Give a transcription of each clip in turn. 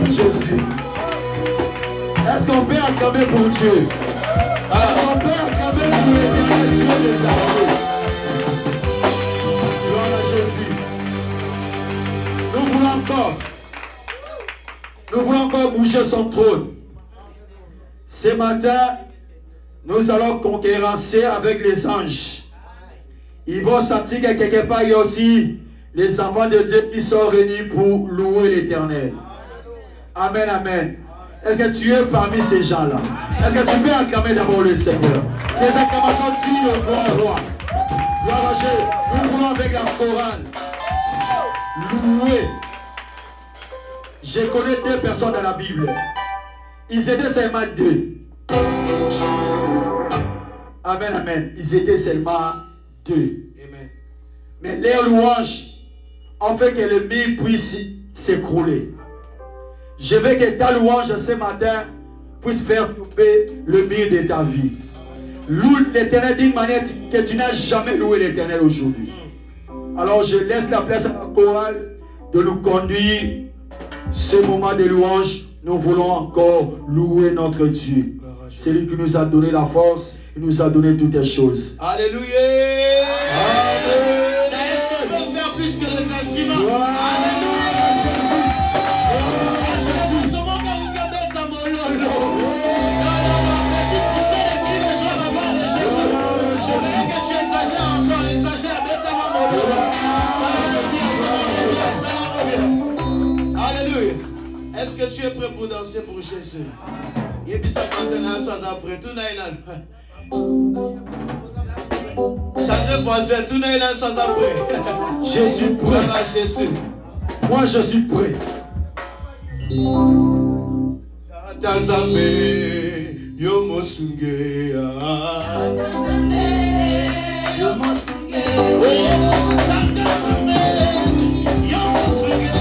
Jésus. Est-ce qu'on peut acclamer pour Dieu? Est-ce qu'on peut acclamer pour l'éternel Dieu des armées? Gloire à Jésus. Nous voulons encore bouger son trône. Ce matin, nous allons concurrencer avec les anges. Ils vont sentir que quelque part, il y a aussi les enfants de Dieu qui sont réunis pour louer l'Éternel. Amen, amen. Est-ce que tu es parmi ces gens-là? Est-ce que tu peux acclamer d'abord le Seigneur? Les acclamations dignes de gloire au roi. Gloire à Dieu. Nous voulons avec la chorale louer. Je connais 2 personnes dans la Bible. Ils étaient seulement 2. Amen, amen. Ils étaient seulement 2. Amen. Mais leurs louanges ont fait que le mur puisse s'écrouler. Je veux que ta louange ce matin puisse faire tomber le mur de ta vie. Loue l'Éternel d'une manière que tu n'as jamais loué l'Éternel aujourd'hui. Alors je laisse la place à la chorale de nous conduire ce moment de louange. Nous voulons encore louer notre Dieu. C'est lui qui nous a donné la force, il nous a donné toutes les choses. Alléluia. Est-ce qu'on peut faire plus que les instruments? Alléluia. Est-ce que tout le monde peut mettre sa mololo? Merci pour ça, les cris de joie avant de Jésus. Je veux que tu exagères encore, exagère, mets ta main mololo. Ça revient, ça revient, ça revient. Alléluia. Est-ce que tu es prêt pour danser pour Jésus? Il dit ça après, tout n'a pas. Changez voisin, tout n'a pas chose après. Je suis prêt. À Jésus. Moi je suis prêt. Tazame, yomosunge. Yomosunge. Tazame, yomosunge.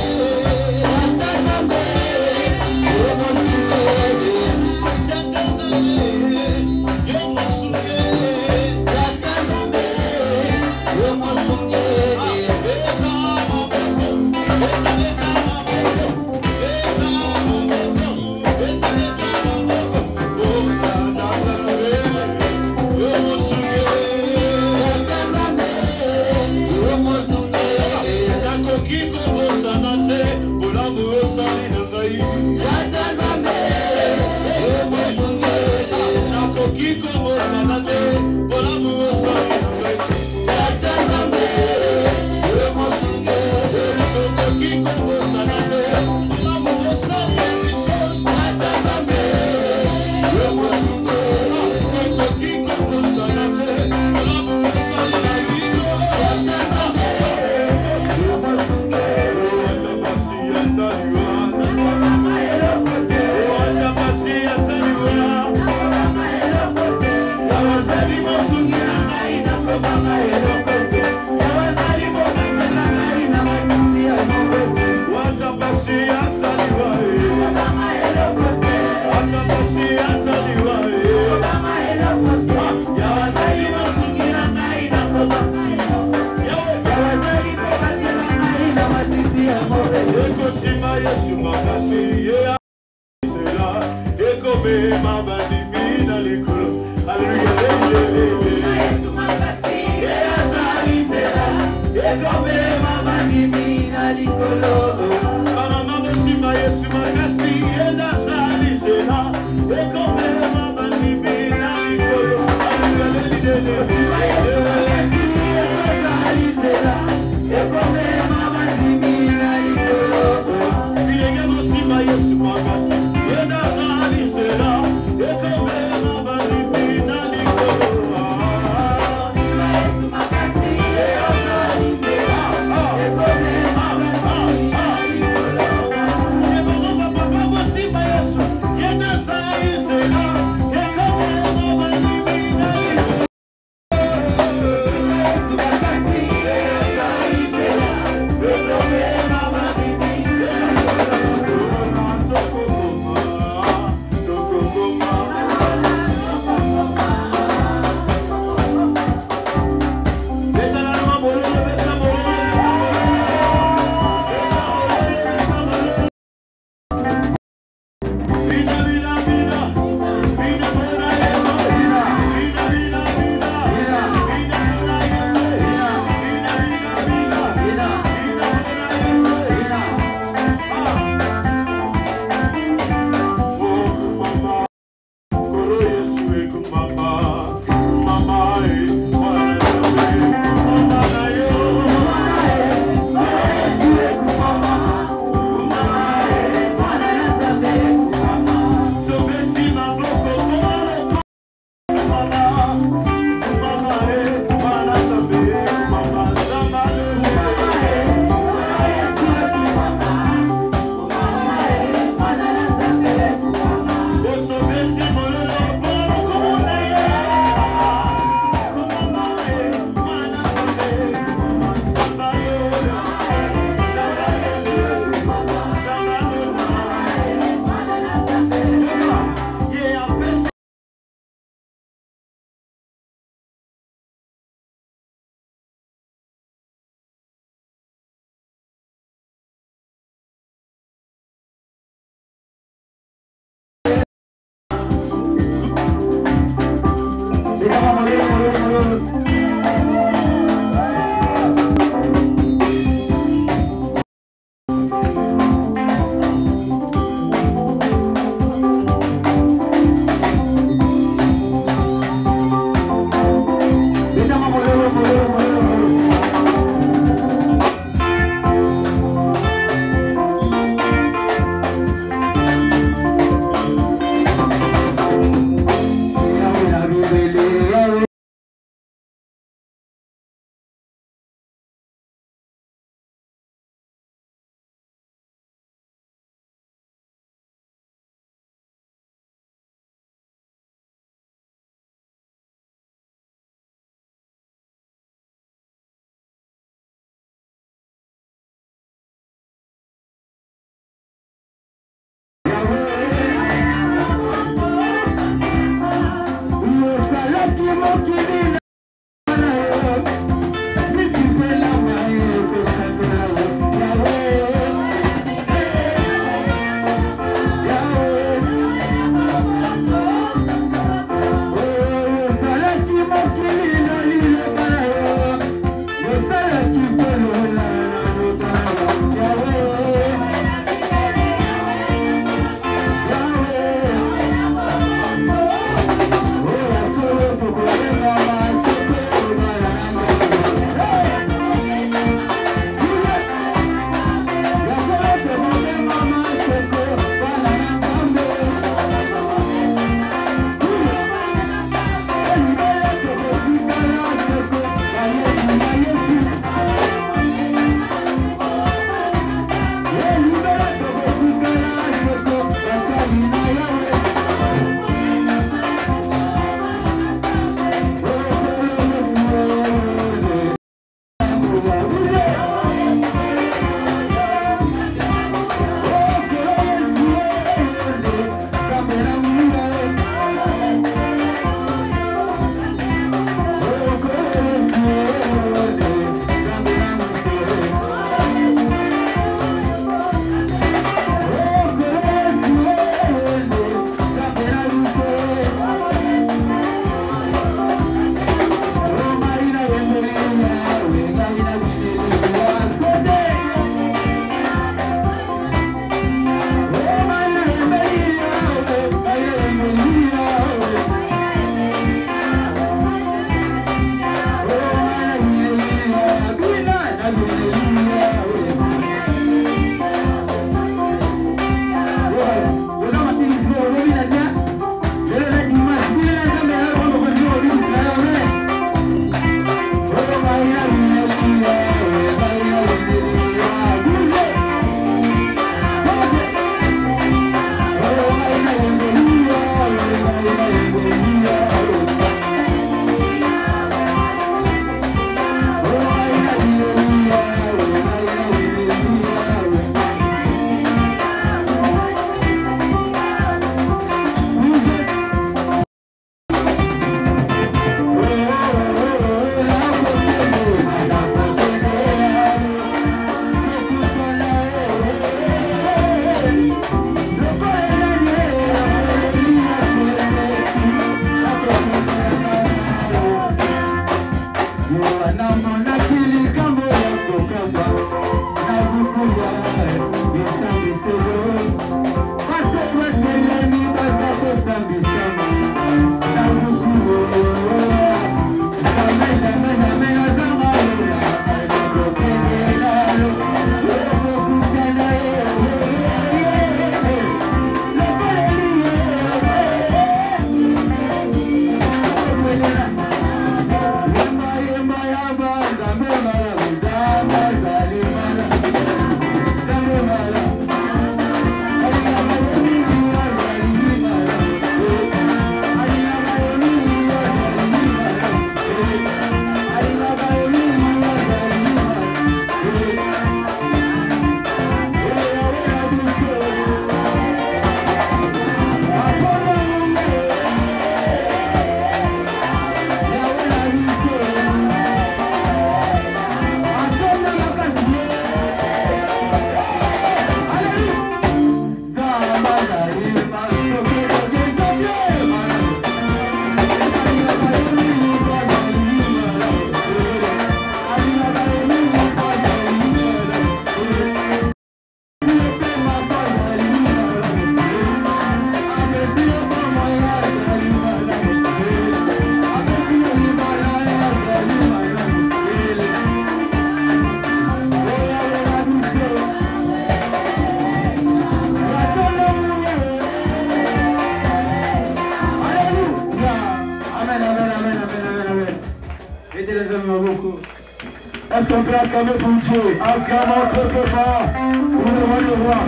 Est-ce qu'on peut acclamer pour Dieu? Acclamons quelque part pour le roi des rois.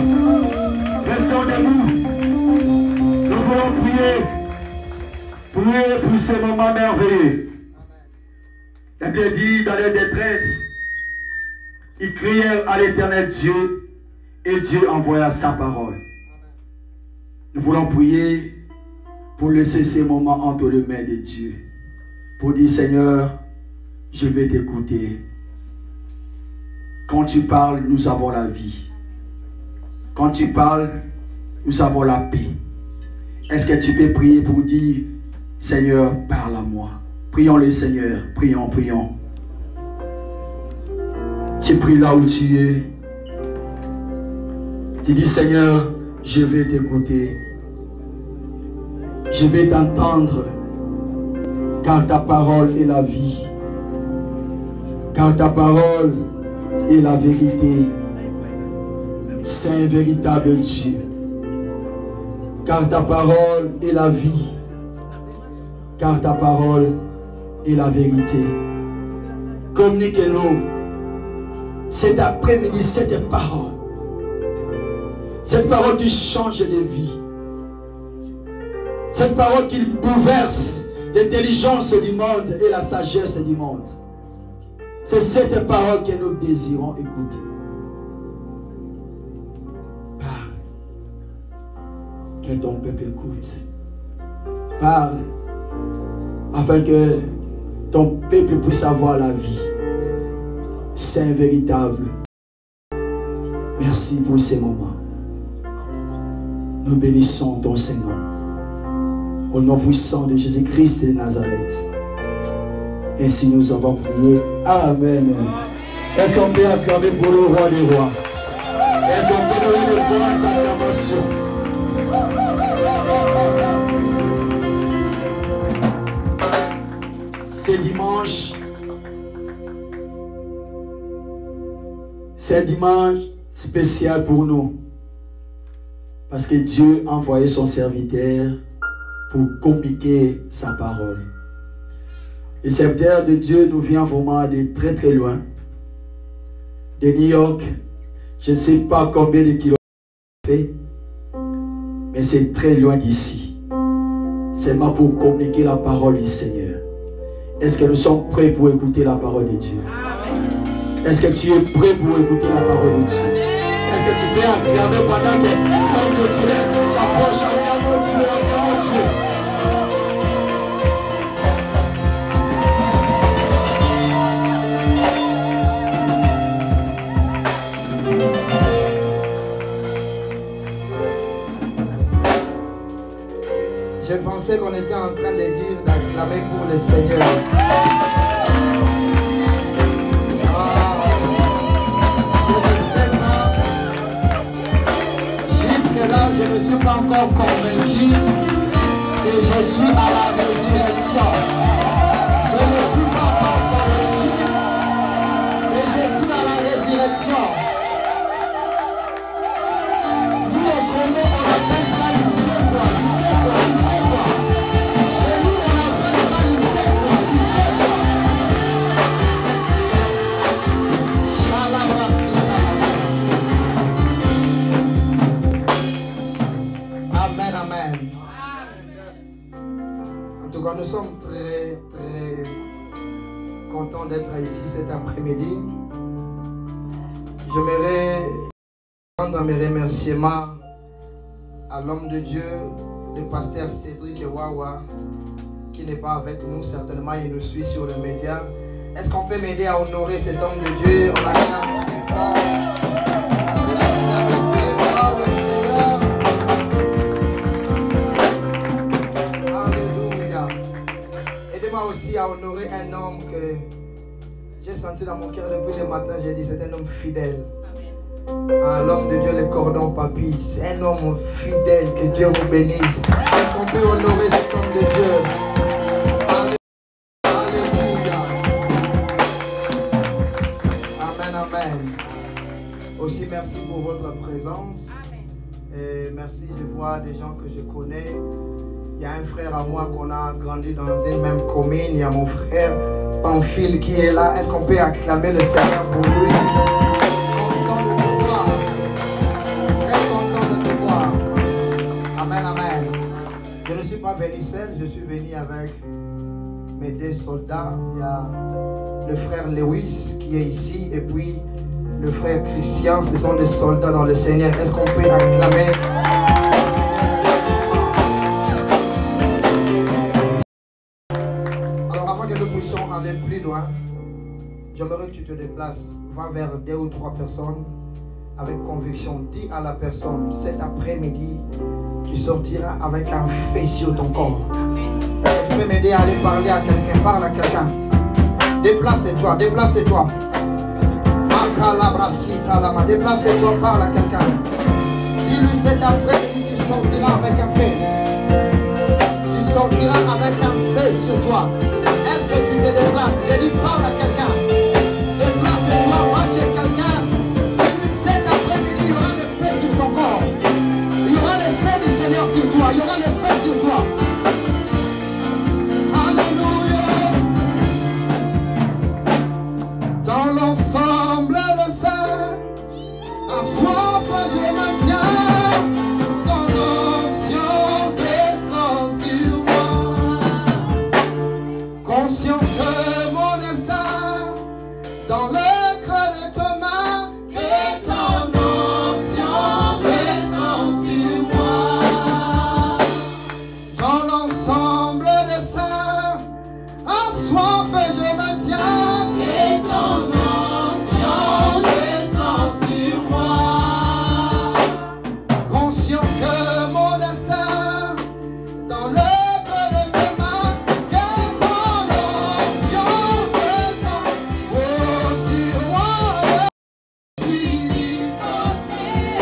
Restons debout. Nous voulons prier. Prier pour ces moments merveilleux. Et bien dit, dans les détresses, ils crièrent à l'Éternel Dieu et Dieu envoya sa parole. Nous voulons prier pour laisser ces moments entre les mains de Dieu. Pour dire, Seigneur, je vais t'écouter. Quand tu parles, nous avons la vie. Quand tu parles, nous avons la paix. Est-ce que tu peux prier pour dire, Seigneur, parle à moi? Prions le Seigneur. Prions, prions. Tu pries là où tu es. Tu dis, Seigneur, je vais t'écouter. Je vais t'entendre. Car ta parole est la vie. Car ta parole est la vérité. C'est un véritable Dieu. Car ta parole est la vie. Car ta parole est la vérité. Communiquez-nous cet après-midi cette parole. Cette parole qui change des vies. Cette parole qui bouleverse l'intelligence du monde et la sagesse du monde. C'est cette parole que nous désirons écouter. Parle. Que ton peuple écoute. Parle. Afin que ton peuple puisse avoir la vie. C'est un véritable. Merci pour ces moments. Nous bénissons ton Seigneur. Au nom puissant de Jésus-Christ de Nazareth. Ainsi nous avons prié. Amen. Est-ce qu'on peut acclamer pour le roi des rois? Est-ce qu'on peut donner de bonnes acclamations? C'est un dimanche spécial pour nous. Parce que Dieu a envoyé son serviteur pour communiquer sa parole. Le serviteur de Dieu nous vient vraiment de très très loin. De New York. Je ne sais pas combien de kilomètres fait. Mais c'est très loin d'ici. Seulement pour communiquer la parole du Seigneur. Est-ce que nous sommes prêts pour écouter la parole de Dieu? Est-ce que tu es prêt pour écouter la parole de Dieu? Est-ce que tu peux acclamer pendant que l'homme de Dieu s'approche? Acclamons Dieu, acclamons Dieu. Je pensais qu'on était en train de dire d'acclamer pour le Seigneur. content d'être ici cet après-midi. J'aimerais rendre mes remerciements à l'homme de Dieu, le pasteur Cédric Wawa, qui n'est pas avec nous, certainement il nous suit sur les médias. Est-ce qu'on peut m'aider à honorer cet homme de Dieu? On Alléluia. Aidez-moi aussi à honorer un homme que j'ai senti dans mon cœur depuis le matin. J'ai dit c'est un homme fidèle. Ah, l'homme de Dieu, le cordon papy, c'est un homme fidèle. Que Dieu vous bénisse. Est-ce qu'on peut honorer cet homme de Dieu? Alléluia. Amen, amen. Aussi merci pour votre présence. Et merci, je vois des gens que je connais. Il y a un frère à moi qu'on a grandi dans une même commune. Il y a mon frère Pamphile qui est là. Est-ce qu'on peut acclamer le Seigneur pour lui? Je ne suis pas venu seul, je suis venu avec mes deux soldats. Il y a le frère Lewis qui est ici et puis le frère Christian. Ce sont des soldats dans le Seigneur. Est-ce qu'on peut acclamer le Seigneur? Alors avant que nous puissions aller plus loin, j'aimerais que tu te déplaces. Va vers 2 ou 3 personnes avec conviction. Dis à la personne, cet après-midi, tu sortiras avec un feu sur ton corps. Tu peux m'aider à aller parler à quelqu'un. Parle à quelqu'un. Déplace-toi, déplace-toi. Déplace-toi, parle à quelqu'un. Dis-lui cet après-midi, tu sortiras avec un feu. Tu sortiras avec un feu sur toi. Est-ce que tu te déplaces? J'ai dit parle à quelqu'un. Déplace-toi, va chez quelqu'un. Dis-lui cet après-midi, il y aura le feu sur ton corps. Il y aura le feu du Seigneur sur toi. Il y aura le feu sur toi. Alléluia. Dans l'ensemble de ça, à soif je maintiens. Ton onction descend sur moi. Conscient que mon destin, dans le creux de ta main, que ton onction descend sur moi. Dans l'ensemble de ça, en soif je maintiens. Que ton onction descend sur moi. Conscient que mon destin, dans le creux de tes mains, que ton onction descend sur moi. Je suis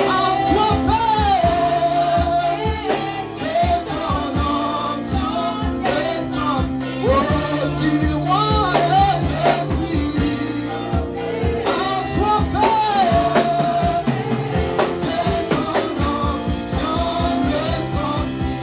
assoiffé. Que ton onction descende sur moi. Je suis assoiffé. Que ton onction descende sur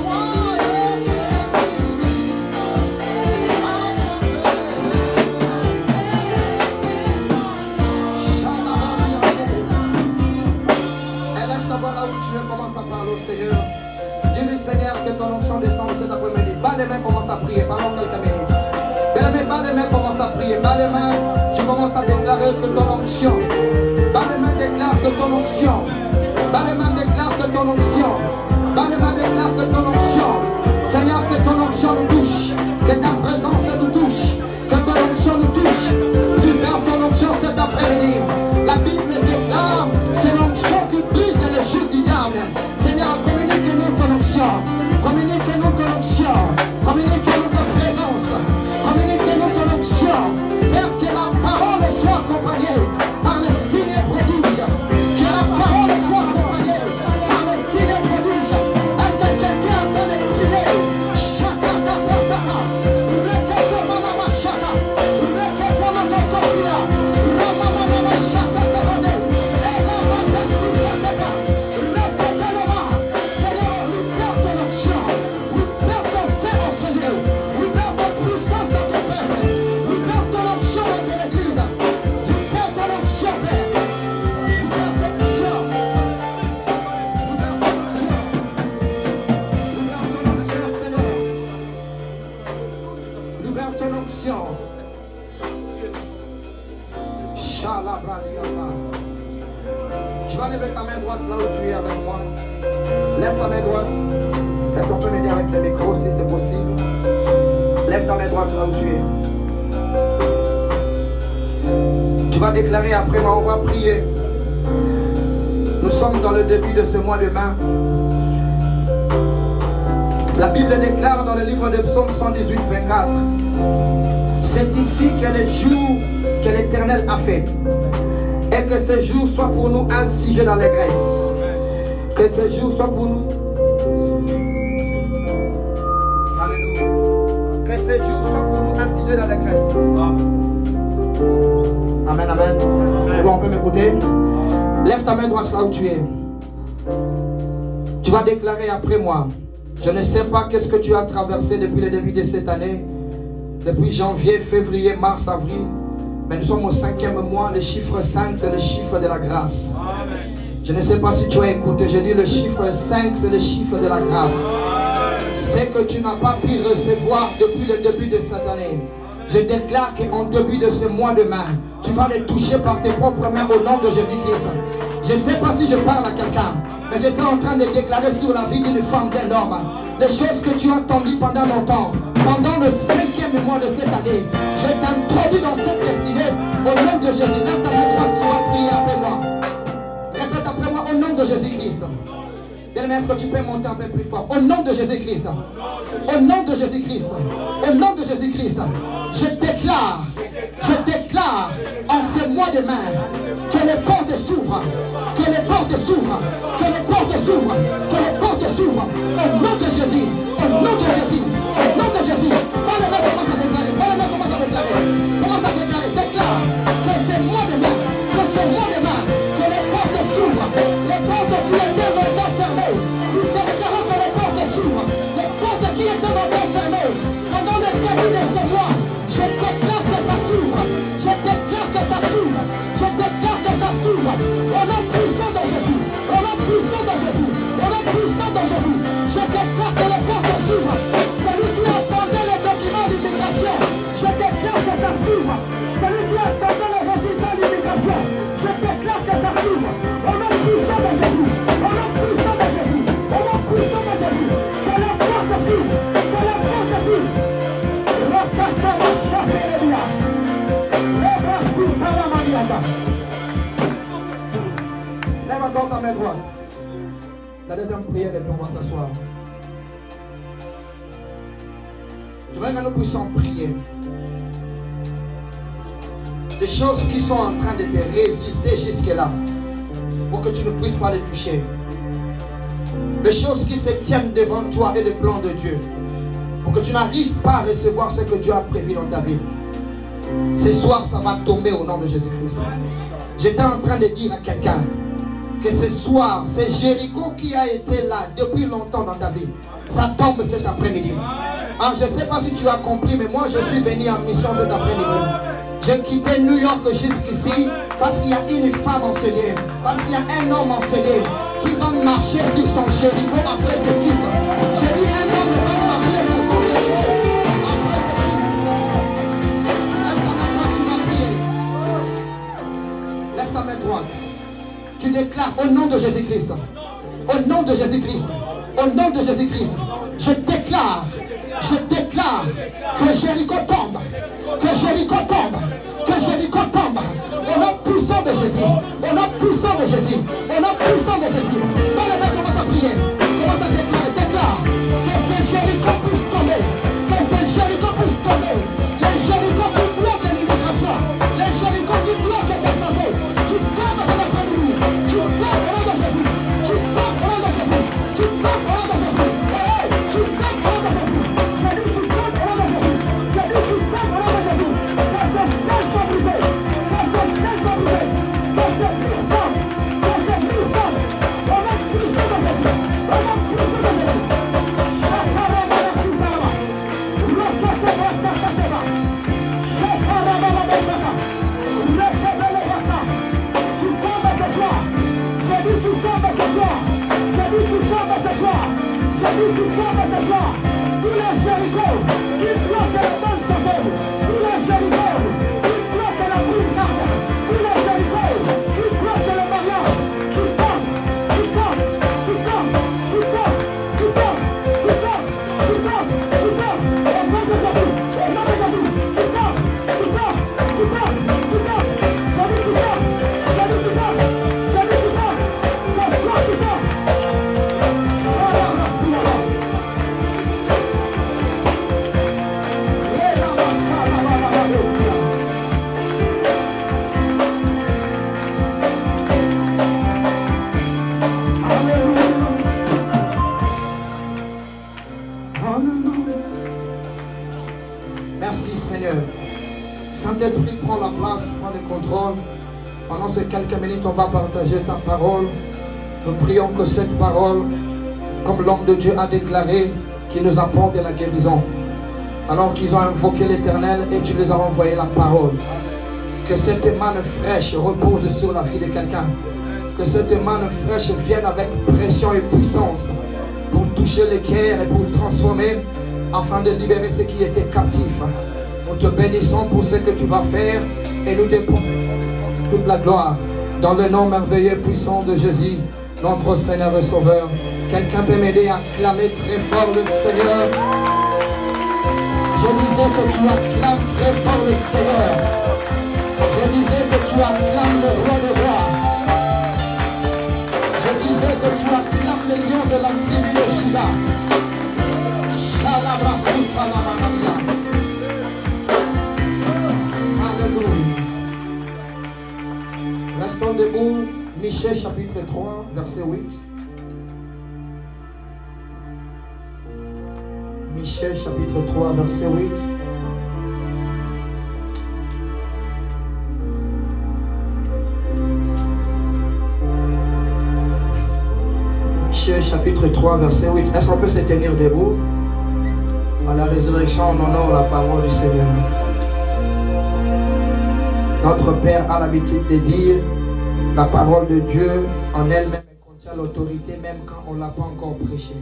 moi. Élève ta voix là où tu es, commence à parler au Seigneur. Dis-lui Seigneur que ton onction descende cet après-midi. Bas les mains, commence à prier pendant quelques minutes. Bas les mains, commence à prier. Bas les mains, tu commences à déclarer que ton onction. Bas les mains, déclare que ton onction. Bas les mains, déclare que ton onction. Bas les mains, déclare que ton onction. Seigneur, que ton onction nous touche. Que ta présence nous touche. Que ton onction nous touche. Libère ton onction cet après-midi. La Bible déclare, c'est l'onction qui brise le joug du diable. Seigneur, communique-nous ton onction. Communique-nous ton onction. Communique-nous ta présence. Communique-nous ton onction. Père, que la parole soit accompagnée par les signes et prodiges. Que la parole soit accompagnée par les signes et prodiges. Est-ce que quelqu'un a entendu bénédiction. Tu vas lever ta main droite là où tu es avec moi. Lève ta main droite. Est-ce qu'on peut m'aider avec le micro si c'est possible? Lève ta main droite là où tu es. Tu vas déclarer après moi, on va prier. Nous sommes dans le début de ce mois de mai. La Bible déclare dans le livre de Psaume 118, 24. C'est ici que le jour que l'Éternel a fait. Et que ce jour soit pour nous un sujet d'allégresse. Que ce jour soit pour nous. Alléluia. Que ce jour soit pour nous un sujet d'allégresse. Amen, amen. C'est bon, on peut m'écouter? Lève ta main droite là où tu es. Tu vas déclarer après moi. Je ne sais pas qu'est-ce que tu as traversé depuis le début de cette année. Depuis janvier, février, mars, avril. Mais nous sommes au 5e mois. Le chiffre 5, c'est le chiffre de la grâce. Je ne sais pas si tu as écouté. Je dis le chiffre 5, c'est le chiffre de la grâce. C'est que tu n'as pas pu recevoir depuis le début de cette année. Je déclare qu'en début de ce mois de mai, tu vas les toucher par tes propres mains au nom de Jésus-Christ. Je ne sais pas si je parle à quelqu'un, mais j'étais en train de déclarer sur la vie d'une femme, d'un homme, les choses que tu as entendues pendant longtemps. Pendant le 5e mois de cette année, je t'introduis dans cette destinée au nom de Jésus. Lève ta main droite, tu vas prier après moi. Répète après moi au nom de Jésus-Christ. Bien-aimé, est-ce que tu peux monter un peu plus fort? Au nom de Jésus-Christ. Au nom de Jésus-Christ. Au nom de Jésus-Christ. Je déclare en ce mois de mai que les portes s'ouvrent. Que les portes s'ouvrent. Que les portes s'ouvrent. Que les portes s'ouvrent. Au nom de Jésus. Au nom de Jésus. Au nom de Jésus. Pas le même commence à déclarer. Pas le même commence à déclarer. Commence à déclarer. Déclare que ce mois de mai. Que ce mois de mai. Que les portes s'ouvrent. Les portes qui étaient longtemps fermées. Nous déclarons que les portes s'ouvrent. Les portes qui étaient longtemps fermées. Pendant le début de ce mois. Je déclare que ça s'ouvre. Je déclare que ça s'ouvre. Je déclare que ça s'ouvre. Au nom puissant de Jésus. Au nom puissant de Jésus. Au nom puissant de Jésus. Je déclare que les portes s'ouvrent. Celui qui attendait les documents d'immigration. Je déclare que ça s'ouvre. Celui qui attendait les résultats d'immigration. Je déclare que ça s'ouvre. Au nom puissant de Jésus. Au nom puissant de Jésus. Au nom puissant de Jésus. Que les portes s'ouvrent. Que les portes s'ouvrent. Lève encore ta main droite. La deuxième prière et puis on va s'asseoir. Je voudrais que nous puissions prier. Des choses qui sont en train de te résister jusque-là pour que tu ne puisses pas les toucher. Des choses qui se tiennent devant toi et le plan de Dieu pour que tu n'arrives pas à recevoir ce que Dieu a prévu dans ta vie. Ce soir, ça va tomber au nom de Jésus-Christ. J'étais en train de dire à quelqu'un que ce soir, c'est Jéricho qui a été là depuis longtemps dans ta vie. Ça tombe cet après-midi. Alors, je ne sais pas si tu as compris, mais moi, je suis venu en mission cet après-midi. J'ai quitté New York jusqu'ici parce qu'il y a une femme enseignée, parce qu'il y a un homme enseigné qui va marcher sur son Jéricho après ce quitte. J'ai dit un homme va marcher sur son Jéricho après ce quitte. Lève ta main droite, tu vas prier. Lève ta main droite. Tu déclares au nom de Jésus-Christ. Au nom de Jésus-Christ. Au nom de Jésus-Christ. Je déclare que Jéricho tombe. Que Jéricho tombe. Que Jéricho tombe. Au nom puissant de Jésus. Au nom puissant de Jésus. Au nom puissant de Jésus. Dans les mains, commence à prier. Commence à déclarer. Déclare que ce Jéricho puisse tomber. Que ce Jéricho puisse tomber. Les Jéricho qui bloquent l'immigration. Les Jéricho qui bloquent ta santé. Tu tombes dans la famille. Tu tombes au nom de Jésus. Tu tombes au nom de Jésus. Tu tombes au nom de Jésus. Tu tombes au nom de Jésus. Merci Seigneur. Saint-Esprit, prends la place, prends le contrôle. Pendant ces quelques minutes, on va partager ta parole. Nous prions que cette parole, comme l'homme de Dieu a déclaré, qui nous apporte la guérison. Alors qu'ils ont invoqué l'Éternel et tu les as envoyé la parole. Que cette manne fraîche repose sur la vie de quelqu'un. Que cette manne fraîche vienne avec pression et puissance pour toucher les cœurs et pour transformer afin de libérer ceux qui étaient captifs. Nous te bénissons pour ce que tu vas faire et nous dépendons toute la gloire dans le nom merveilleux et puissant de Jésus, notre Seigneur et Sauveur. Quelqu'un peut m'aider à acclamer très fort le Seigneur. Je disais que tu acclames très fort le Seigneur. Je disais que tu acclames le roi des rois. Je disais que tu acclames les lions de la tribu de Juda. Alléluia. Restons debout. Michée chapitre 3, verset 8. Michée chapitre 3, verset 8. Michée chapitre 3, verset 8. Est-ce qu'on peut se tenir debout? À la résurrection, on honore la parole du Seigneur. Notre Père a l'habitude de dire la parole de Dieu en elle-même contient l'autorité même quand on ne l'a pas encore prêché.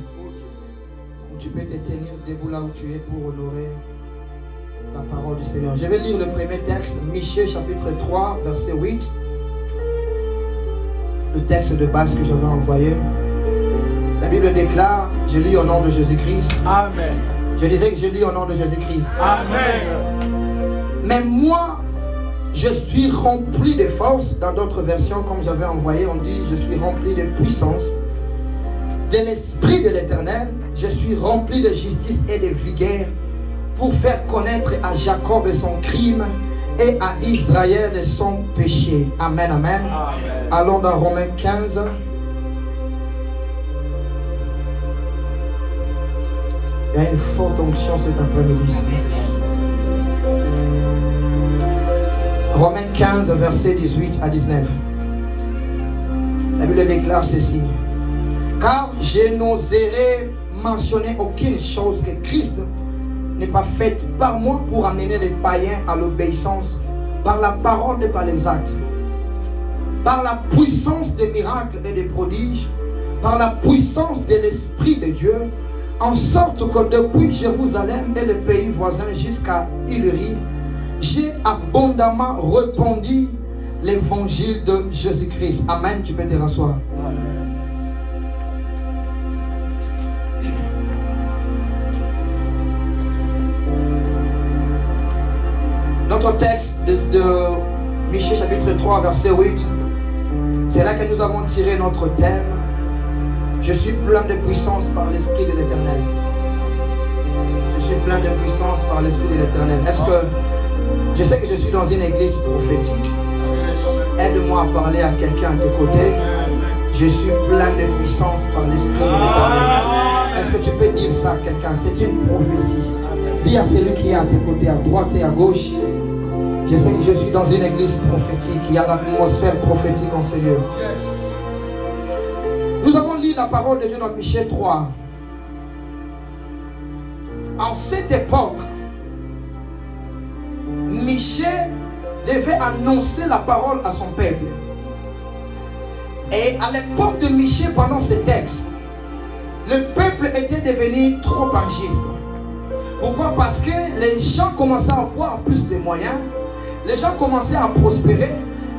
Donc tu peux te tenir debout là où tu es pour honorer la parole du Seigneur. Je vais lire le premier texte, Michée chapitre 3, verset 8. Le texte de base que je vais envoyer. La Bible déclare, je lis au nom de Jésus-Christ. Amen. Je disais que je lis au nom de Jésus-Christ. Amen. Mais moi, je suis rempli de force. Dans d'autres versions, comme j'avais envoyé, on dit je suis rempli de puissance, de l'Esprit de l'Éternel. Je suis rempli de justice et de vigueur pour faire connaître à Jacob son crime et à Israël son péché. Amen, amen. Amen. Allons dans Romains 15. Il y a une forte onction cet après-midi. Romains 15, versets 18 à 19. La Bible déclare ceci. Car je n'oserai mentionner aucune chose que Christ n'est pas faite par moi pour amener les païens à l'obéissance par la parole et par les actes, par la puissance des miracles et des prodiges, par la puissance de l'Esprit de Dieu, en sorte que depuis Jérusalem et les pays voisins jusqu'à Illyrie, j'ai abondamment répandu l'évangile de Jésus-Christ. Amen. Tu peux te rasseoir. Notre texte de Michée chapitre 3 verset 8, c'est là que nous avons tiré notre thème. Je suis plein de puissance par l'Esprit de l'Éternel. Je suis plein de puissance par l'Esprit de l'Éternel. Est-ce que je sais que je suis dans une église prophétique? Aide-moi à parler à quelqu'un à tes côtés. Je suis plein de puissance par l'Esprit de l'Éternel. Est-ce que tu peux dire ça à quelqu'un? C'est une prophétie. Dis à celui qui est à tes côtés, à droite et à gauche. Je sais que je suis dans une église prophétique. Il y a l'atmosphère prophétique en ce lieu. Nous avons lu la parole de Dieu dans Michée 3. En cette époque, Michée devait annoncer la parole à son peuple. Et à l'époque de Michée, pendant ce texte, le peuple était devenu trop injuste. Pourquoi? Parce que les gens commençaient à avoir plus de moyens, les gens commençaient à prospérer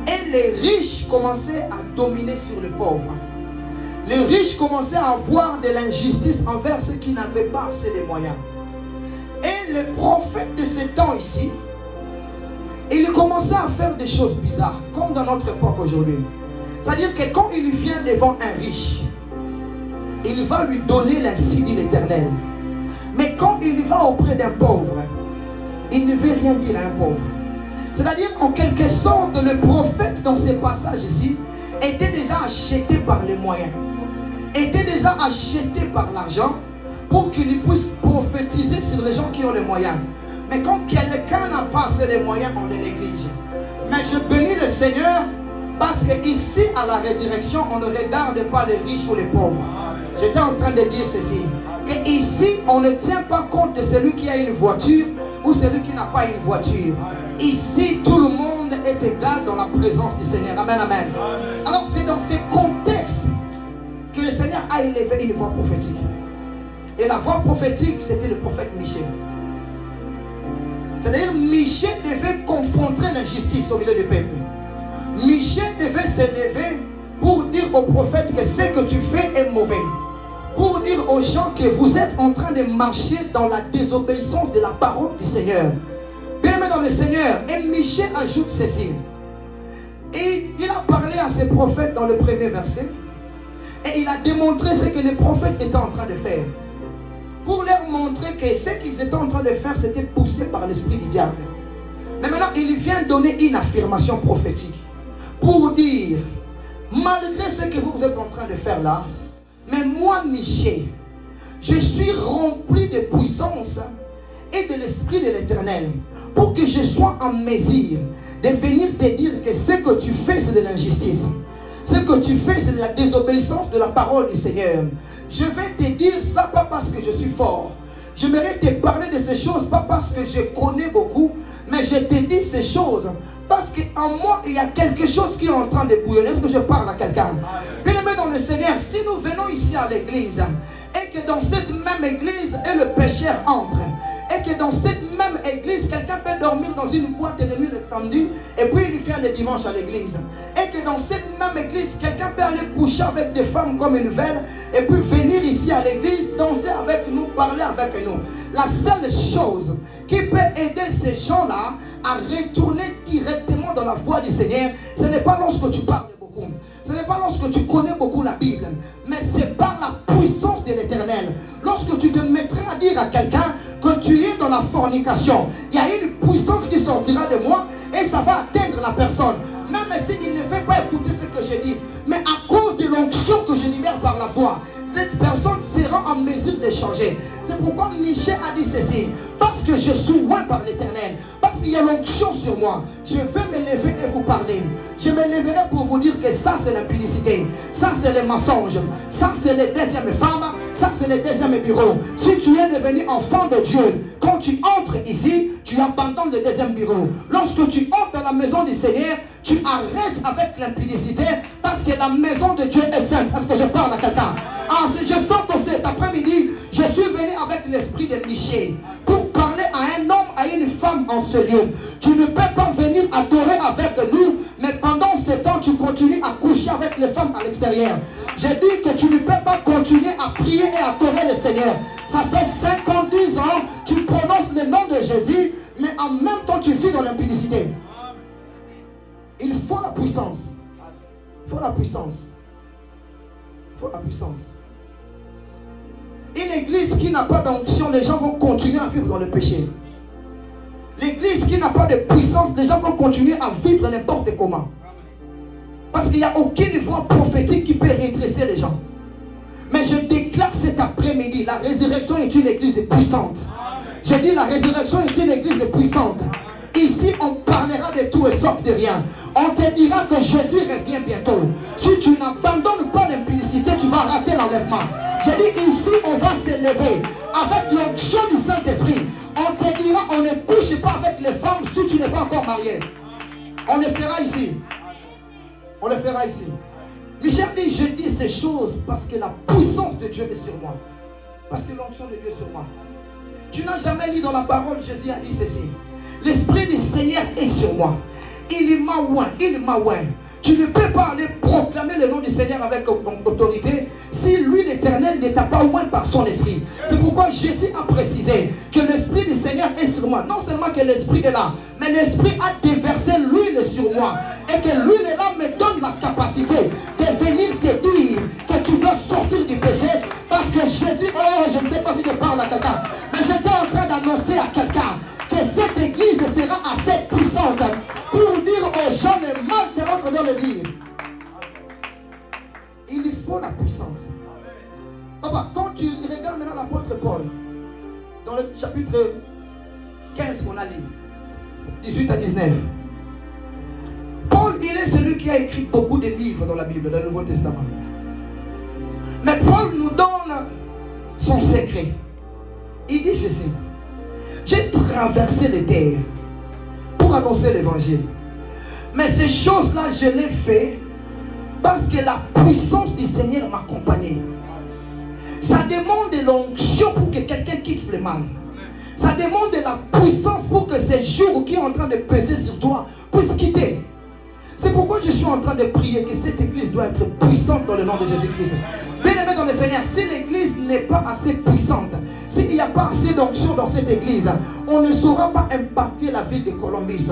et les riches commençaient à dominer sur les pauvres. Les riches commençaient à avoir de l'injustice envers ceux qui n'avaient pas assez de moyens. Et le prophète de ce temps ici, il commençait à faire des choses bizarres, comme dans notre époque aujourd'hui. C'est-à-dire que quand il vient devant un riche, il va lui donner l'ainsi dit l'Éternel. Mais quand il va auprès d'un pauvre, il ne veut rien dire à un pauvre. C'est-à-dire en quelque sorte, le prophète dans ces passages ici était déjà acheté par les moyens, était déjà acheté par l'argent pour qu'il puisse prophétiser sur les gens qui ont les moyens. Mais quand quelqu'un n'a pas assez de moyens, on les néglige. Mais je bénis le Seigneur parce qu'ici à la résurrection, on ne regarde pas les riches ou les pauvres. J'étais en train de dire ceci, que ici on ne tient pas compte de celui qui a une voiture ou celui qui n'a pas une voiture. Ici tout le monde est égal dans la présence du Seigneur. Amen, amen. Alors c'est dans ce contexte que le Seigneur a élevé une voix prophétique. Et la voix prophétique, c'était le prophète Michée. C'est-à-dire Michée devait confronter l'injustice au milieu du peuple. Michée devait s'élever pour dire au prophète que ce que tu fais est mauvais. Pour dire aux gens que vous êtes en train de marcher dans la désobéissance de la parole du Seigneur. Bien-aimé dans le Seigneur. Et Michée ajoute ceci. Et il a parlé à ses prophètes dans le premier verset. Et il a démontré ce que les prophètes étaient en train de faire. Pour leur montrer que ce qu'ils étaient en train de faire, c'était poussé par l'esprit du diable. Mais maintenant, il vient donner une affirmation prophétique. Pour dire, malgré ce que vous êtes en train de faire là, mais moi, Michée, je suis rempli de puissance et de l'esprit de l'Éternel pour que je sois en mesure de venir te dire que ce que tu fais, c'est de l'injustice. Ce que tu fais, c'est de la désobéissance de la parole du Seigneur. Je vais te dire ça pas parce que je suis fort. J'aimerais te parler de ces choses pas parce que je connais beaucoup, mais je te dis ces choses parce qu'en moi, il y a quelque chose qui est en train de bouillonner. Est-ce que je parle à quelqu'un? Bien-aimé dans le Seigneur, si nous venons ici à l'église et que dans cette même église, et le pécheur entre, et que dans cette même église, quelqu'un peut dormir dans une boîte de nuit le samedi et puis il vient le dimanche à l'église. Et que dans cette même église, quelqu'un peut aller coucher avec des femmes comme une veille et puis venir ici à l'église, danser avec nous, parler avec nous. La seule chose qui peut aider ces gens-là à retourner directement dans la voie du Seigneur, ce n'est pas lorsque tu parles beaucoup, ce n'est pas lorsque tu connais beaucoup la Bible, mais c'est par la puissance de l'Éternel. Lorsque tu te mettras à dire à quelqu'un que tu es dans la fornication, il y a une puissance qui sortira de moi et ça va atteindre la personne. Même s'il ne fait pas écouter ce que je dis, mais à cause de l'onction que je libère par la voix, cette personne sera en mesure de changer. C'est pourquoi Michée a dit ceci. Parce que je suis loin par l'Éternel, parce qu'il y a l'onction sur moi, je vais me lever et vous parler. Je me lèverai pour vous dire que ça c'est l'impudicité, ça c'est le mensonge, ça c'est le deuxième femme, ça c'est le deuxième bureau. Si tu es devenu enfant de Dieu, quand tu entres ici, tu abandonnes le deuxième bureau. Lorsque tu entres dans la maison du Seigneur, tu arrêtes avec l'impudicité parce que la maison de Dieu est sainte. Est-ce que je parle à quelqu'un? Ah, je sens que cet après-midi, je suis venu avec l'esprit de Michée pour parler à un homme, à une femme en ce lieu. Tu ne peux pas venir adorer avec nous, mais pendant ce temps, tu continues à coucher avec les femmes à l'extérieur. J'ai dit que tu ne peux pas continuer à prier et adorer le Seigneur. Ça fait 50 ans, tu prononces le nom de Jésus, mais en même temps, tu vis dans l'impudicité. Il faut la puissance. Il faut la puissance. Il faut la puissance. Une église qui n'a pas d'onction, les gens vont continuer à vivre dans le péché. L'église qui n'a pas de puissance, les gens vont continuer à vivre n'importe comment. Parce qu'il n'y a aucune voix prophétique qui peut redresser les gens. Mais je déclare cet après-midi, la résurrection est une église puissante. Je dis la résurrection est une église puissante. Ici, on parlera de tout et sauf de rien. On te dira que Jésus revient bientôt. Si tu n'abandonnes pas l'impudicité, tu vas rater l'enlèvement. J'ai dit ici, on va s'élever avec l'onction du Saint-Esprit. On te dira, on ne couche pas avec les femmes si tu n'es pas encore marié. On le fera ici. On le fera ici. Michel dit, je dis ces choses parce que la puissance de Dieu est sur moi. Parce que l'onction de Dieu est sur moi. Tu n'as jamais lu dans la parole, Jésus a dit ceci. L'Esprit du Seigneur est sur moi. Il m'a oint, il m'a oint. Tu ne peux pas aller proclamer le nom du Seigneur avec autorité si lui, l'Éternel, ne t'a pas oint par son esprit. C'est pourquoi Jésus a précisé que l'Esprit du Seigneur est sur moi. Non seulement que l'Esprit est là, mais l'Esprit a déversé l'huile sur moi. Et que l'huile est là me donne la capacité de venir te dire que tu dois sortir du péché. Parce que Jésus, oh, je ne sais pas si je parle à quelqu'un, mais j'étais en train d'annoncer à quelqu'un que cette église sera assez puissante pour dire aux gens le mal tel qu'on doit le dire. Il faut la puissance. Papa, quand tu regardes maintenant l'apôtre Paul, dans le chapitre 15 qu'on a lu, 18 à 19, Paul, il est celui qui a écrit beaucoup de livres dans la Bible, dans le Nouveau Testament. Mais Paul nous donne son secret. Il dit ceci: j'ai traversé les terres pour annoncer l'évangile. Mais ces choses-là, je les fais parce que la puissance du Seigneur m'accompagnait. Ça demande de l'onction pour que quelqu'un quitte le mal. Ça demande de la puissance pour que ces jours qui sont en train de peser sur toi puissent quitter. C'est pourquoi je suis en train de prier que cette église doit être puissante dans le nom de Jésus-Christ. Bien-aimé dans le Seigneur, si l'église n'est pas assez puissante, s'il n'y a pas assez d'onction dans cette église, on ne saura pas impacter la ville de Columbus.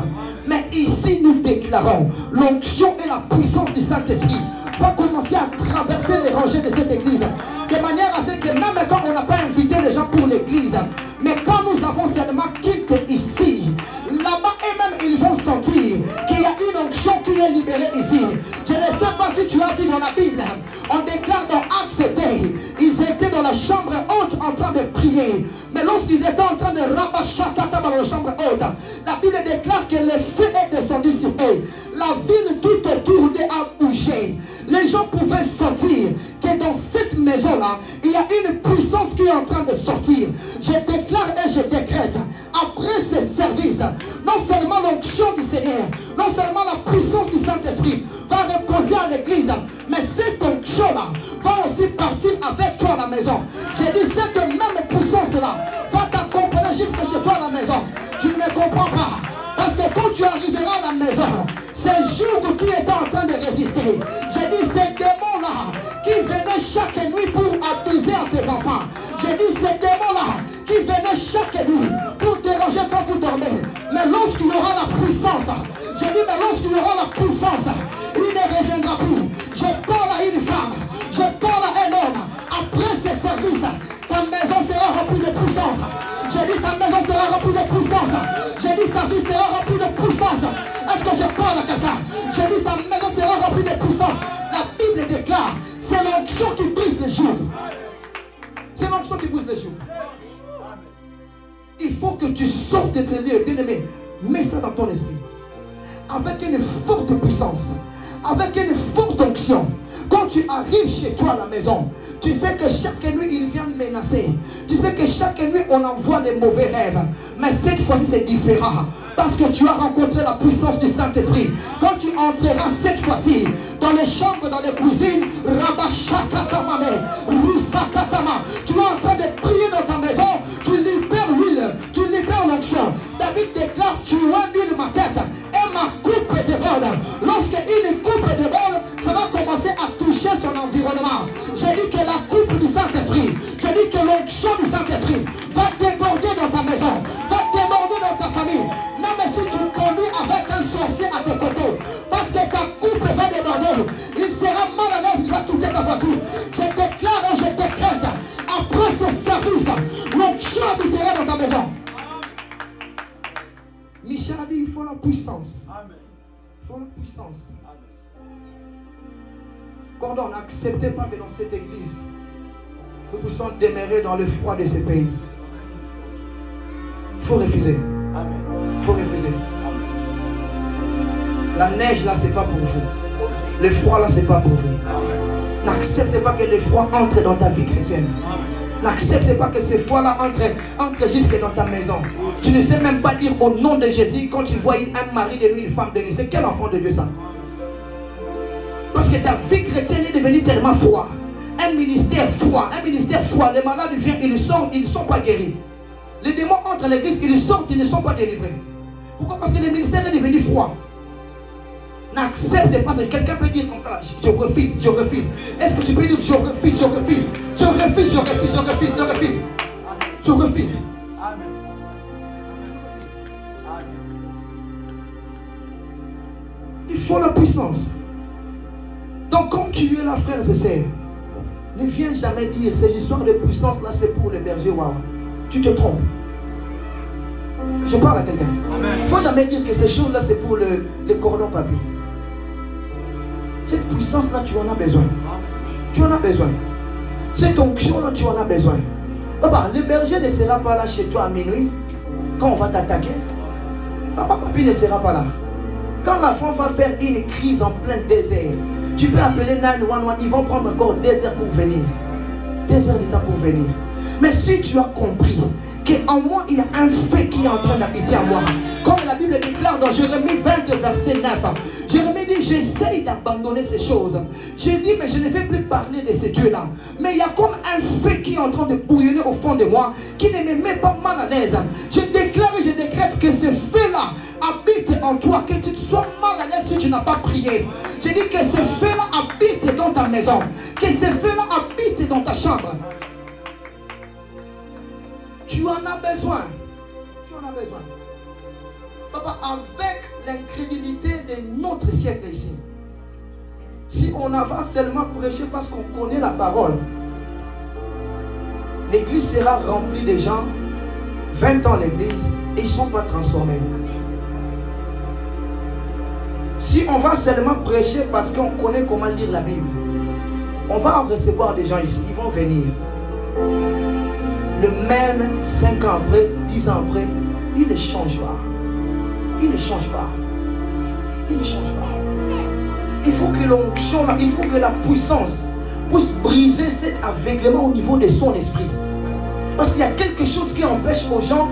Mais ici, nous déclarons l'onction et la puissance du Saint-Esprit va commencer à traverser les rangées de cette église. De manière à ce que même quand on n'a pas invité les gens pour l'église, mais quand nous avons seulement quitté ici, là-bas eux-mêmes ils vont sentir qu'il y a une onction qui est libérée ici. Je ne sais pas si tu as vu dans la Bible, on déclare dans Acte 2, ils étaient dans la chambre haute en train de prier. Mais lorsqu'ils étaient en train de rabachakata dans la chambre haute, la Bible déclare que le feu est descendu sur eux. La ville tout autour d'eux a bougé. Les gens pouvaient sentir que dans cette maison-là, il y a une puissance qui est en train de sortir. Je déclare et je décrète, après ce service, non seulement l'onction du Seigneur, non seulement la puissance du Saint-Esprit va reposer à l'église, mais cette onction-là va aussi partir avec toi à la maison. J'ai dit, cette même puissance-là va t'accompagner jusque chez toi à la maison. Tu ne me comprends pas. Parce que quand tu arriveras à la maison, ces jours qui étaient en train de résister, j'ai dit, ces démons-là qui venaient chaque nuit pour abuser à tes enfants, j'ai dit, ces démons-là qui venaient chaque nuit pour déranger quand vous dormez, mais lorsqu'il y aura la puissance, j'ai dit, mais lorsqu'il y aura la puissance, il ne reviendra plus. Je parle à une femme, je parle à un homme, après ce service, ta maison sera remplie de puissance. J'ai dit, ta maison sera remplie de puissance. J'ai dit, ta vie sera remplie de puissance. Est-ce que je parle à quelqu'un? J'ai dit, ta maison sera remplie de puissance. La Bible déclare, c'est l'onction qui brise les jours. C'est l'onction qui brise les jours. Il faut que tu sortes de ces lieux, bien-aimé. Mets ça dans ton esprit. Avec une forte puissance. Avec une forte onction. Quand tu arrives chez toi à la maison, tu sais que chaque nuit, ils viennent menacer. Tu sais que chaque nuit, on envoie des mauvais rêves. Mais cette fois-ci, c'est différent. Parce que tu as rencontré la puissance du Saint-Esprit. Quand tu entreras cette fois-ci dans les chambres, dans les cuisines, tu es en train de prier dans ta maison, tu libères l'huile, tu libères l'onction. David déclare, tu as l'huile ma tête et ma coupe déborde. Lorsque une coupe déborde, ça va commencer à toucher son environnement. J'ai dit que la coupe du Saint-Esprit, j'ai dit que l'onction du Saint-Esprit va déborder dans ta maison, va déborder dans ta famille. Même si tu conduis avec un sorcier à tes côtés, parce que ta coupe va déborder, il sera mal à l'aise, il va quitter ta voiture. Je déclare et je décrète, après ce service, l'onction habitera dans ta maison. Michel a dit, il faut la puissance. Il faut la puissance. Cordon, n'acceptez pas que dans cette église, nous puissions demeurer dans le froid de ce pays. Il faut refuser. Il faut refuser. La neige là, c'est pas pour vous. Le froid là, c'est pas pour vous. N'acceptez pas que le froid entre dans ta vie chrétienne. N'acceptez pas que ce froid-là entre jusque dans ta maison. Tu ne sais même pas dire au nom de Jésus quand tu vois un mari de nuit, une femme de nuit. C'est quel enfant de Dieu ça? Parce que ta vie chrétienne est devenue tellement froid. Un ministère froid. Les malades viennent, ils sortent, ils ne sont pas guéris. Les démons entrent à l'église, ils sortent, ils ne sont pas délivrés. Pourquoi? Parce que le ministère est devenu froid. N'accepte pas ça. Quelqu'un peut dire comme ça, je refuse, je refuse. Est-ce que tu peux dire je refuse, je refuse, je refuse, je refuse, je refuse, je refuse. Je refuse. Il faut la puissance. Donc quand tu es là, frères et sœurs, ne viens jamais dire ces histoires de puissance là c'est pour les bergers. Waouh, tu te trompes. Je parle à quelqu'un. Il ne faut jamais dire que ces choses là c'est pour le cordon papier. Cette puissance là tu en as besoin. Tu en as besoin. Cette onction là tu en as besoin. Papa, le berger ne sera pas là chez toi à minuit quand on va t'attaquer. Papa, papi ne sera pas là. Quand l'enfant va faire une crise en plein désert, tu peux appeler 911, ils vont prendre encore des heures pour venir. Des heures de temps pour venir. Mais si tu as compris qu'en moi, il y a un feu qui est en train d'habiter en moi. Comme la Bible déclare dans Jérémie 20, verset 9. Jérémie dit, j'essaye d'abandonner ces choses. J'ai dit, mais je ne vais plus parler de ces dieux-là. Mais il y a comme un feu qui est en train de bouillonner au fond de moi, qui ne me met pas mal à l'aise. Je déclare et je décrète que ce feu-là habite en toi, que tu sois mal à l'aise si tu n'as pas prié. Je dis que ce feu-là habite dans ta maison, que ce feu-là habite dans ta chambre. Tu en as besoin. Tu en as besoin. Papa, avec l'incrédulité de notre siècle ici, si on va seulement prêcher parce qu'on connaît la parole, l'église sera remplie de gens, 20 ans l'église, et ils ne sont pas transformés. Si on va seulement prêcher parce qu'on connaît comment lire la Bible, on va recevoir des gens ici, ils vont venir. Le même 5 ans après, 10 ans après, il ne change pas. Il ne change pas. Il ne change pas. Il faut que l'onction, il faut que la puissance puisse briser cet aveuglement au niveau de son esprit. Parce qu'il y a quelque chose qui empêche aux gens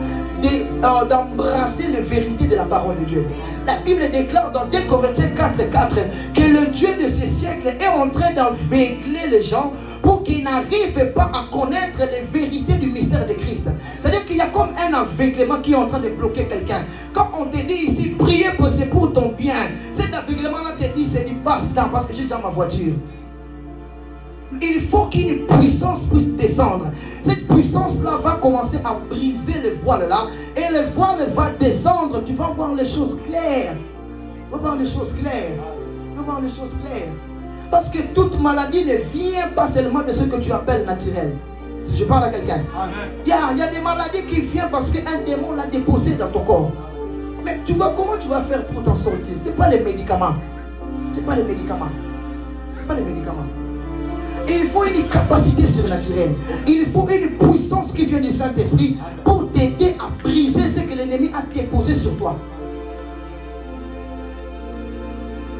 d'embrasser la vérité de la parole de Dieu. La Bible déclare dans 2 Corinthiens 4:4 que le Dieu de ce siècle est en train d'aveugler les gens pour qu'ils n'arrivent pas à connaître les vérités du mystère de Christ. C'est-à-dire qu'il y a comme un aveuglement qui est en train de bloquer quelqu'un. Quand on te dit ici, priez c'est pour ton bien, cet aveuglement-là te dit, c'est du basta parce que j'ai déjà ma voiture. Il faut qu'une puissance puisse descendre. Cette puissance-là va commencer à briser le voile là. Et le voile va descendre. Tu vas voir les choses claires. Tu vas voir les choses claires. Tu vas voir les choses claires. Parce que toute maladie ne vient pas seulement de ce que tu appelles naturel. Si je parle à quelqu'un. Il y a des maladies qui viennent parce qu'un démon l'a déposé dans ton corps. Mais tu vois comment tu vas faire pour t'en sortir? Ce n'est pas les médicaments. Ce n'est pas les médicaments. Ce n'est pas les médicaments. Il faut une capacité surnaturelle. Il faut une puissance qui vient du Saint-Esprit pour t'aider à briser ce que l'ennemi a déposé sur toi.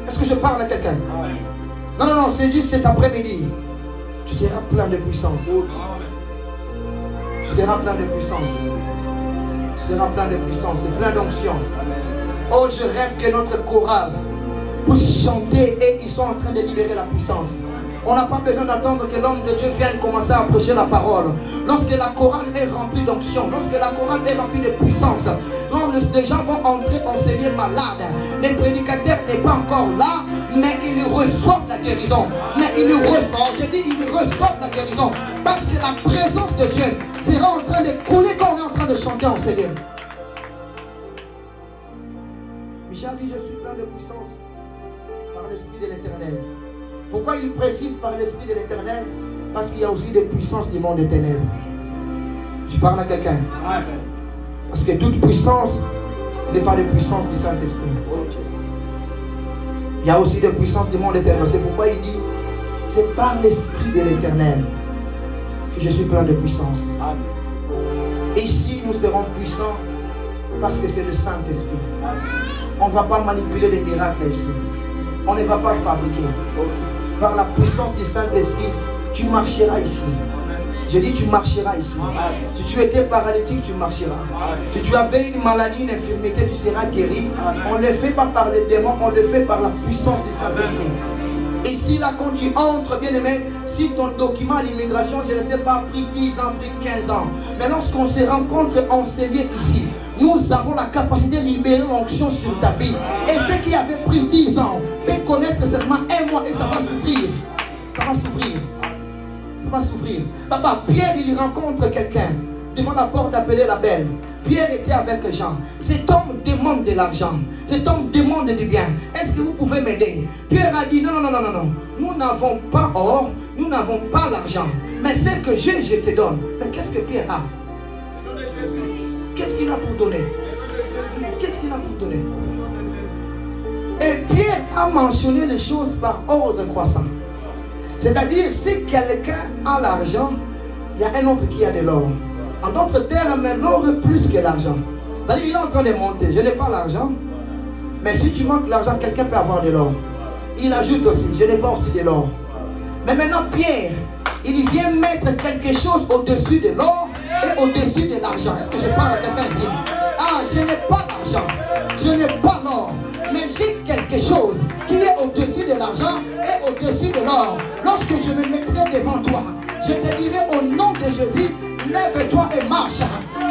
Est-ce que je parle à quelqu'un? Non, non, non, c'est juste cet après-midi. Tu seras plein de puissance. Tu seras plein de puissance. Tu seras plein de puissance et plein d'onction. Oh, je rêve que notre chorale puisse chanter et ils sont en train de libérer la puissance. On n'a pas besoin d'attendre que l'homme de Dieu vienne commencer à prêcher la parole. Lorsque la chorale est remplie d'onction, lorsque la chorale est remplie de puissance, les gens vont entrer enseigner malades. Les prédicateurs n'est pas encore là, mais ils reçoivent la guérison. Mais ils reçoivent, j'ai dit, ils reçoivent la guérison. Parce que la présence de Dieu sera en train de couler quand on est en train de chanter en Seigneur. Michel dit, je suis plein de puissance par l'Esprit de l'Éternel. Pourquoi il précise par l'Esprit de l'Éternel? Parce qu'il y a aussi des puissances du monde des ténèbres. Je parle à quelqu'un. Parce que toute puissance n'est pas de puissance du Saint-Esprit. Il y a aussi des puissances du monde des ténèbres. C'est pourquoi il dit, c'est par l'Esprit de l'Éternel que je suis plein de puissance. Ici, nous serons puissants parce que c'est le Saint-Esprit. On ne va pas manipuler les miracles ici. On ne va pas fabriquer. Par la puissance du Saint-Esprit, tu marcheras ici. Je dis tu marcheras ici. Si tu étais paralytique, tu marcheras. Si tu avais une maladie, une infirmité, tu seras guéri. On ne le fait pas par les démons, on le fait par la puissance du Saint-Esprit. Ici, là, quand tu entres, bien aimé, si ton document à l'immigration, je ne sais pas, a pris 10 ans, pris 15 ans. Mais lorsqu'on se rencontre enseignés ici, nous avons la capacité de libérer l'onction sur ta vie. Et ce qui avait pris 10 ans peut connaître seulement 1 mois et ça va souffrir. Ça va souffrir. Ça va souffrir. Papa, Pierre, il rencontre quelqu'un devant la porte appelée la Belle. Pierre était avec Jean. Cet homme demande de l'argent. Cet homme demande du bien. Est-ce que vous pouvez m'aider? Pierre a dit non, non, non, non, non. Nous n'avons pas or, nous n'avons pas l'argent. Mais ce que j'ai, je te donne. Mais qu'est-ce que Pierre a? Qu'est-ce qu'il a pour donner? Qu'est-ce qu'il a pour donner? Et Pierre a mentionné les choses par ordre croissant. C'est-à-dire, si quelqu'un a l'argent, il y a un autre qui a de l'or. En d'autres termes, l'or est plus que l'argent. C'est-à-dire, il est en train de monter. Je n'ai pas l'argent. Mais si tu manques l'argent, quelqu'un peut avoir de l'or. Il ajoute aussi, je n'ai pas aussi de l'or. Mais maintenant, Pierre, il vient mettre quelque chose au-dessus de l'or et au-dessus de l'argent. Est-ce que je parle à quelqu'un ici? Ah, je n'ai pas l'argent. Je n'ai pas l'or. Mais j'ai quelque chose qui est au-dessus de l'argent et au-dessus de l'or. Lorsque je me mettrai devant toi, je te dirai au nom de Jésus, lève-toi et marche.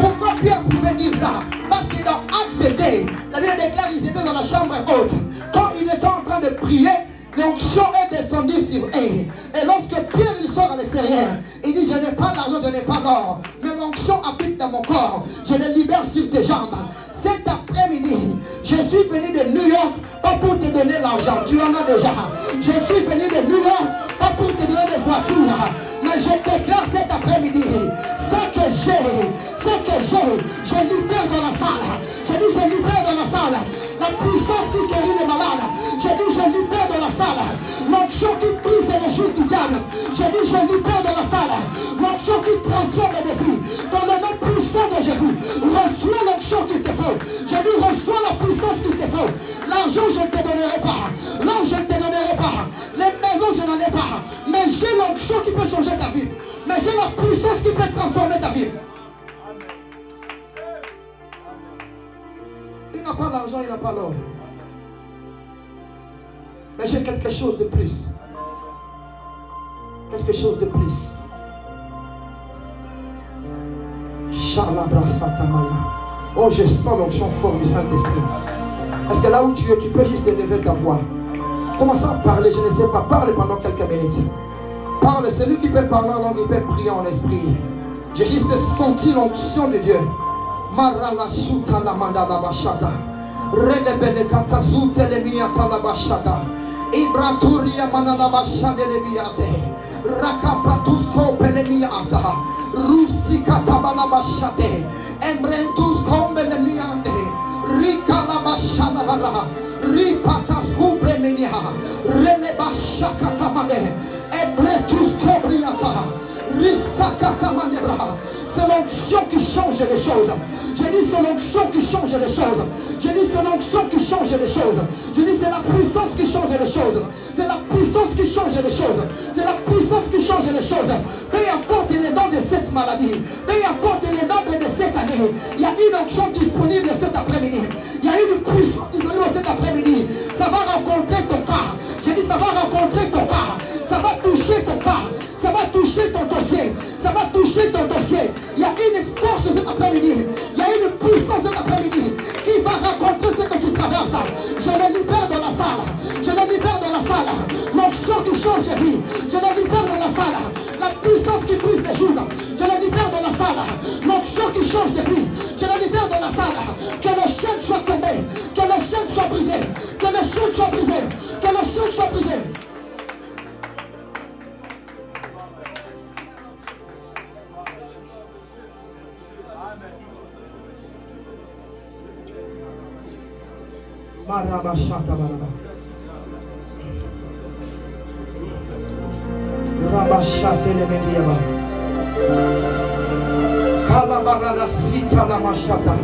Pourquoi Pierre pouvait dire ça? Parce que dans Acte 2, la Bible déclare qu'ils étaient dans la chambre haute. Quand il était en train de prier, l'onction est descendue sur eux. Et lorsque Pierre il sort à l'extérieur, il dit, je n'ai pas l'argent, je n'ai pas l'or, mais l'onction habite dans mon corps. Je le libère sur tes jambes. Cet après-midi, je suis venu de New York, pas pour te donner l'argent, tu en as déjà. Je suis venu de New York, pas pour te donner des voitures, mais je déclare cet après-midi, ce que j'ai, je libère dans la salle. Je dis, je libère dans la salle la puissance qui guérit les malades. Je dis, je libère dans la salle l'onction qui brise les jours du diable. Je dis, je libère dans la salle l'onction qui transforme les vies. Dans le nom puissant de Jésus, reçois l'onction qu'il te faut. Je dis, reçois la puissance qu'il te faut. L'argent, je ne te donnerai pas. L'or, je ne te donnerai pas. Les maisons, je n'en ai pas. Mais j'ai l'onction qui peut changer ta vie. Mais j'ai la puissance qui peut transformer ta vie. Il n'a pas l'argent, il n'a pas l'or. Mais j'ai quelque chose de plus. Quelque chose de plus. Oh, je sens l'onction forte du Saint-Esprit. Est-ce que là où tu es, tu peux juste élever ta voix? Commence à parler, je ne sais pas. Parle pendant quelques minutes. Parle, celui qui peut parler en langue, il peut prier en esprit. J'ai juste senti l'onction de Dieu. Marala suta la mandala bashata. Relebele katazute le miata la bashata. Ibraturia manala bashande le miate. Rakapatus kope le miata. Rusi katabala bashate. Embrentus kombe le miante. Rika la bashada bara. Ripatas kubre menia. Rele bashaka tamane. Ebretus kobriata. Risakata manebra. C'est l'onction qui change les choses. Je dis c'est l'onction qui change les choses. Je dis c'est l'onction qui change les choses. Je dis c'est la puissance qui change les choses. C'est la puissance qui change les choses. C'est la puissance qui change les choses. Peu importe les noms de cette maladie, peu importe les nombres de cette année, il y a une onction disponible cet après-midi. Il y a une puissance disponible cet après-midi. Ça va rencontrer ton cas. Je dis ça va rencontrer ton cas. Ça va toucher ton cas. Ça va toucher ton dossier. Ça va toucher ton dossier. Il y a une force cet après-midi. Il y a une puissance cet après-midi qui va rencontrer ce que tu traverses. Je le libère dans la salle. Je le libère dans la salle. L'onction qui change de vie. Je le libère dans la salle. La puissance qui brise les jours. Je le libère dans la salle. L'onction qui change de vie. Je le libère dans la salle. Que le chaîne soit tombé. Que le chaîne soit brisé. Que le chaîne soit brisé. Que le chaîne soit brisé. Marabashata baraba. Rabashate le mediaba. Kalabara la sita la mashata.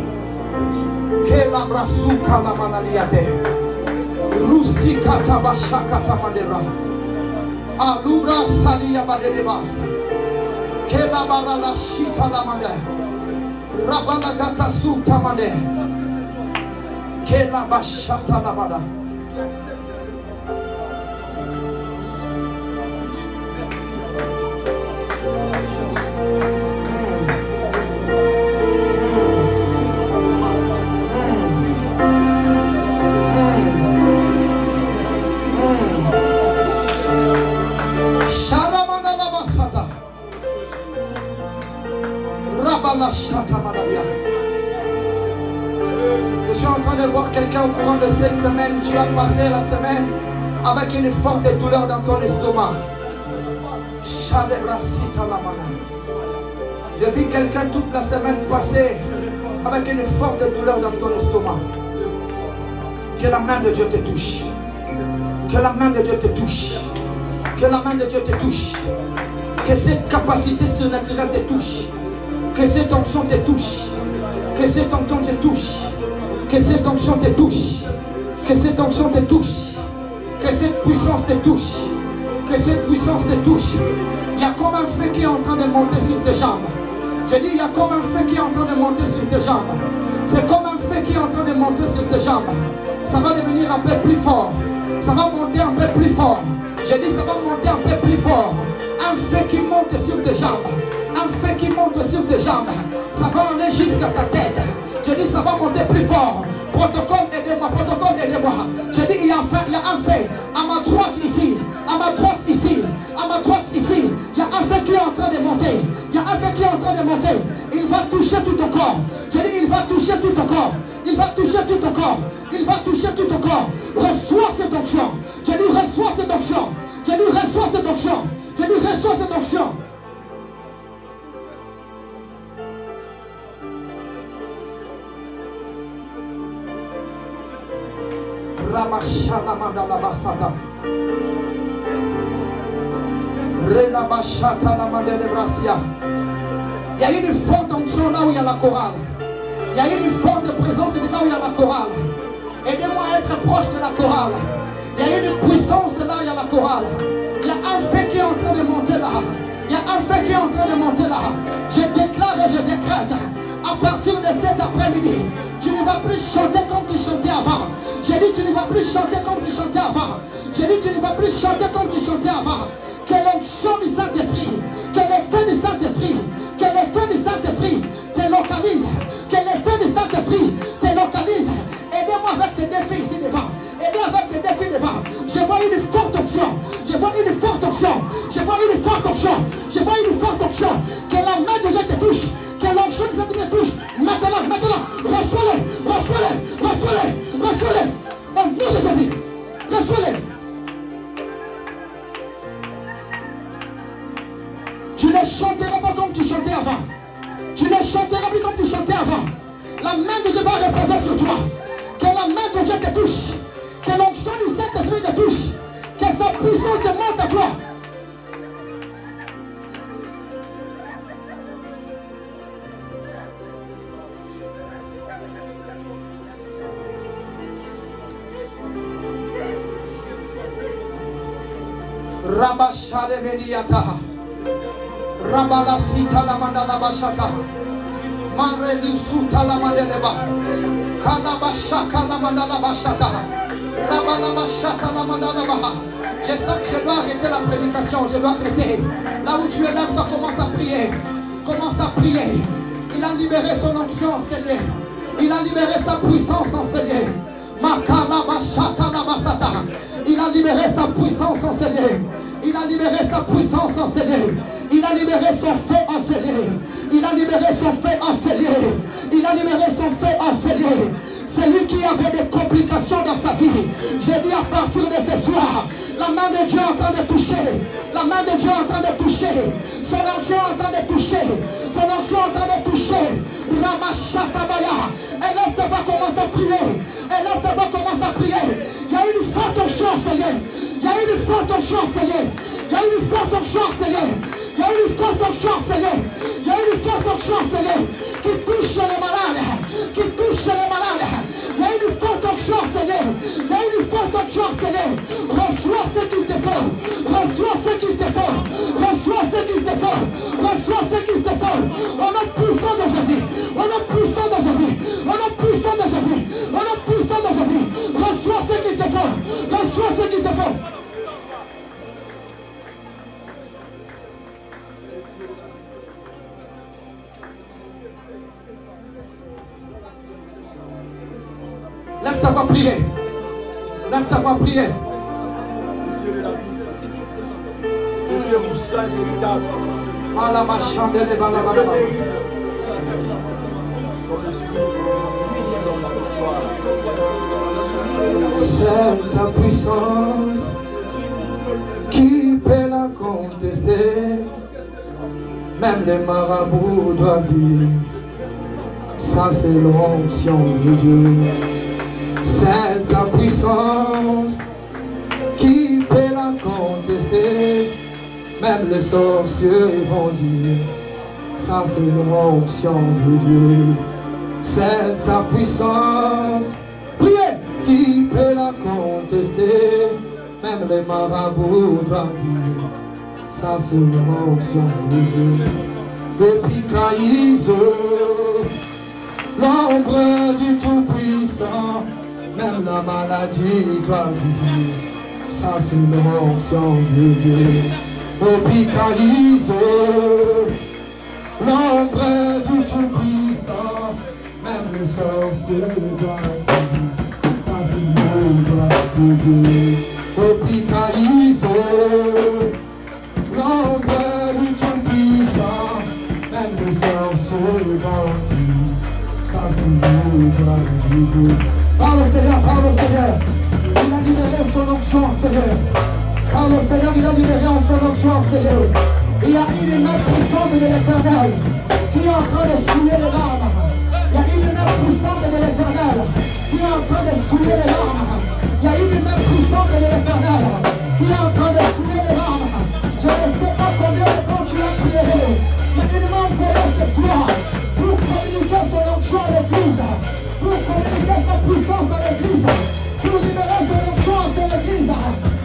Kela brasuka la manaliate. Rusika tabashaka tamadera. Alubra salia badelebasa. Kela bara la shita la mande. Rabala gata suta mande. Kela bashata la bada. Je suis en train de voir quelqu'un au courant de cette semaine. Tu as passé la semaine avec une forte douleur dans ton estomac. J'ai vu quelqu'un toute la semaine passer avec une forte douleur dans ton estomac. Que la main de Dieu te touche. Que la main de Dieu te touche. Que la main de Dieu te touche. Que cette capacité surnaturelle te touche. Que cette onction te touche. Que cette onction te touche. Que cette onction te touche. Que cette onction te touche. Que cette puissance te touche. Que cette puissance te touche. Il y a comme un feu qui est en train de monter sur tes jambes. Je dis, il y a comme un feu qui est en train de monter sur tes jambes. C'est comme un feu qui est en train de monter sur tes jambes. Ça va devenir un peu plus fort. Ça va monter un peu plus fort. Je dis, ça va monter un peu plus fort. Un feu qui monte sur tes jambes. Un feu qui monte sur tes jambes. Ça va aller jusqu'à ta tête. Je dis, ça va monter plus fort. Protocole, aidez-moi. Protocole, aidez-moi. Je dis, il y a un feu à ma droite ici. À ma droite ici. À ma droite ici. Il y a un feu qui est en train de monter. Il y a un feu qui est en train de monter. Il va toucher tout ton corps. Je dis, il va toucher tout ton corps. Il va toucher tout ton corps. Il va toucher tout ton corps. Reçois cette onction. Je dis, reçois cette onction. Je dis, reçois cette onction. Je dis, reçois cette onction. Il y a une forte onction là où il y a la chorale. Il y a une forte présence de là où il y a la chorale. Aidez-moi à être proche de la chorale. Il y a une puissance là où il y a la chorale. Il y a un feu qui est en train de monter là. Il y a un feu qui est en train de monter là. Je déclare et je décrète. À partir de cet après-midi, tu ne vas plus chanter comme tu chantais avant. J'ai dit, tu ne vas plus chanter comme tu chantais avant. J'ai dit, tu ne vas plus chanter comme tu chantais avant. Que l'onction du Saint-Esprit, que le feu du Saint-Esprit, que le feu du Saint-Esprit te localise. Que le feu du Saint-Esprit te localise. Aidez-moi avec ces défis ici devant. Aidez avec ces défis devant. Je vois une forte onction. Je vois une forte onction. Je vois une forte onction. Je vois une forte onction. Que la main de Dieu te touche. Que l'onction du Saint-Esprit te touche. Maintenant, maintenant. Reçois-les. Reçois-les. Reçois-les. Reçois-les. Au nom de Jésus. Reçois-les. Tu ne chanteras pas comme tu chantais avant. Tu ne chanteras plus comme tu chantais avant. La main de Dieu va reposer sur toi. Que la main de Dieu te touche. Que l'onction du Saint-Esprit te touche. Que sa puissance te monte à toi. Rabashade Mediataha. Rabalasita la mandala bashata. Maredu suta la mandeleba. Kalabashaka la mandala bashata. Rabalabashata la mandala baha. Je sens que je dois arrêter la prédication. Je dois arrêter. Là où tu es là, toi commence à prier. Commence à prier. Il a libéré son onction enseigné. Il a libéré sa puissance enseigné. Makalabashata la basata. Il a libéré sa puissance enseigné. Il a libéré sa puissance enseigné. Il a libéré son feu enseigné. Il a libéré son feu enseigné. Il a libéré son feu enseigné. C'est lui qui avait des complications dans sa vie. J'ai dit à partir de ce soir, la main de Dieu est en train de toucher. La main de Dieu est en train de toucher. Son onction est en train de toucher. Son onction est en train de toucher. Ramashatabaya. Élève-toi, va commencer à prier. Élève-toi, va commencer à prier. Il y a une forte onction enseignée. Il y a une forte onction enseignée. Il y a une forte onction enseignée. Il y a une forte onction enseignée. Il y a une forte onction enseignée qui touche les malades. Qui touche les malades. Il y a une forte onction enseignée. Il y a une forte onction enseignée. Reçois ce qu'il te faut. Reçois ce qu'il te faut. Reçois ce qu'il te faut. Reçois ce qu'il te faut. On est puissant de Jésus. On est puissant de Jésus. On est puissant de Jésus. On est puissant de Jésus. Reçois ce qu'il te faut. Reçois ce qu'il te faut. Lève ta voix, prier. Lève ta voix, prier. Dieu est puissant et véritable. ton esprit dans la victoire. C'est ta puissance qui peut la contester. Même les marabouts doivent dire, ça c'est l'onction de Dieu. C'est ta puissance qui peut la contester. Même les sorciers vont dire, ça c'est l'onction de Dieu. C'est ta puissance, priez, qui peut la contester. Même les marabouts doivent dire, ça c'est l'onction de Dieu. Depuis Caïso, l'ombre du Tout-Puissant, même la maladie doit dire, ça c'est l'onction de Dieu. Depuis Caïso, l'ombre du Tout-Puissant, même le sorcier doit dire, ça c'est l'ombre de Dieu. Depuis Caïso, l'ombre du Tout-Puissant, même le sorcier doit dire, ça c'est l'ombre de Dieu. Parle au Seigneur, parle au Seigneur. Il a libéré son onction, Seigneur. Parle au Seigneur, il a libéré son onction, Seigneur. Il y a une main puissante de l'Éternel qui est en train de souiller les larmes. Il y a une main puissante de l'Éternel qui est en train de souiller les larmes. Il y a une main puissante de l'Éternel qui est en train de souiller les larmes. Je ne sais pas combien de temps tu as prié, mais il m'a envoyé ce soir pour communiquer son onction à l'Église, pour communiquer sa puissance à l'Église, pour libérer son onction à l'Église.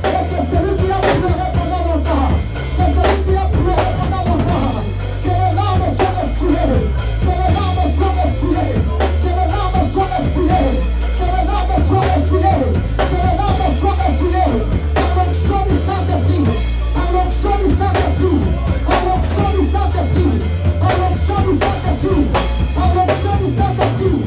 Et que celui qui a pleuré pendant longtemps, que celui qui a pleuré pendant longtemps, que les larmes soient ressoulées, que les larmes soient ressoulées, que les larmes soient ressoulées, que les larmes soient ressoulées, que les larmes soient ressoulées, par l'onction du Saint-Esprit, par l'onction du Saint-Esprit, par l'onction du Saint-Esprit, par l'onction du Saint-Esprit, par l'onction du Saint-Esprit.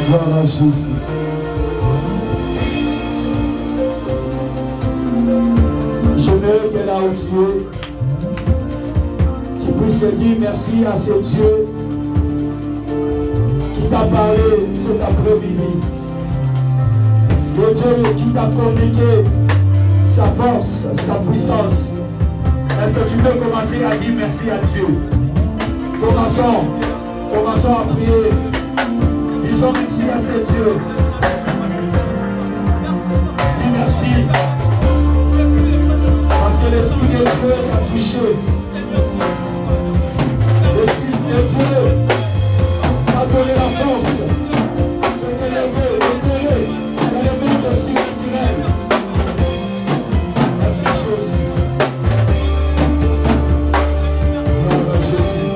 Gloire à Jésus. J'aimerais que là où tu es, tu puisses dire merci à ce Dieu qui t'a parlé cet après-midi. Le Dieu qui t'a communiqué sa force, sa puissance. Est-ce que tu peux commencer à dire merci à Dieu? Commençons à prier. Disons merci à ce Dieu. Dis merci. Parce que l'Esprit de Dieu t'a touché. L'Esprit de Dieu t'a donné la force de t'élever, d'opérer dans le monde surnaturel. Merci Jésus. Gloire à Jésus.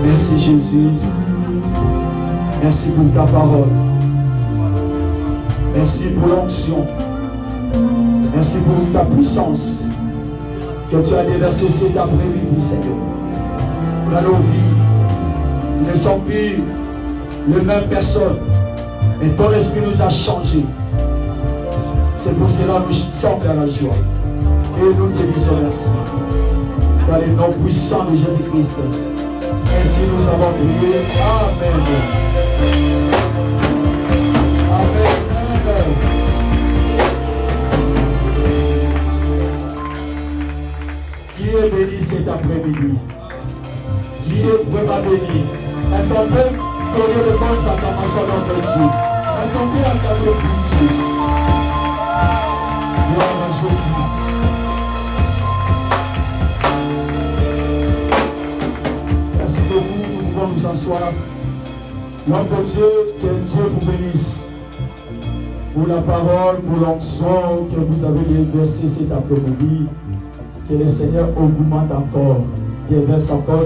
Merci Jésus. Merci pour ta parole. Merci pour l'onction. Merci pour ta puissance que tu as déversée cet après-midi, Seigneur. Dans nos vies, nous ne sommes plus les mêmes personnes, mais ton esprit nous a changés. C'est pour cela que nous sommes dans la joie. Et nous te disons merci. Dans les noms puissants de Jésus-Christ. Ainsi nous avons prié. Amen. Amen. Qui est béni cet après-midi? Qui est vraiment béni? Est-ce qu'on peut donner de bonnes acclamations à notre Dieu? Est-ce qu'on peut acclamer Dieu? Gloire à Jésus. Merci beaucoup, nous pouvons nous asseoir. L'homme de Dieu, que Dieu vous bénisse pour la parole, pour l'onction que vous avez déversée cet après-midi. Que le Seigneur augmente encore, déverse encore.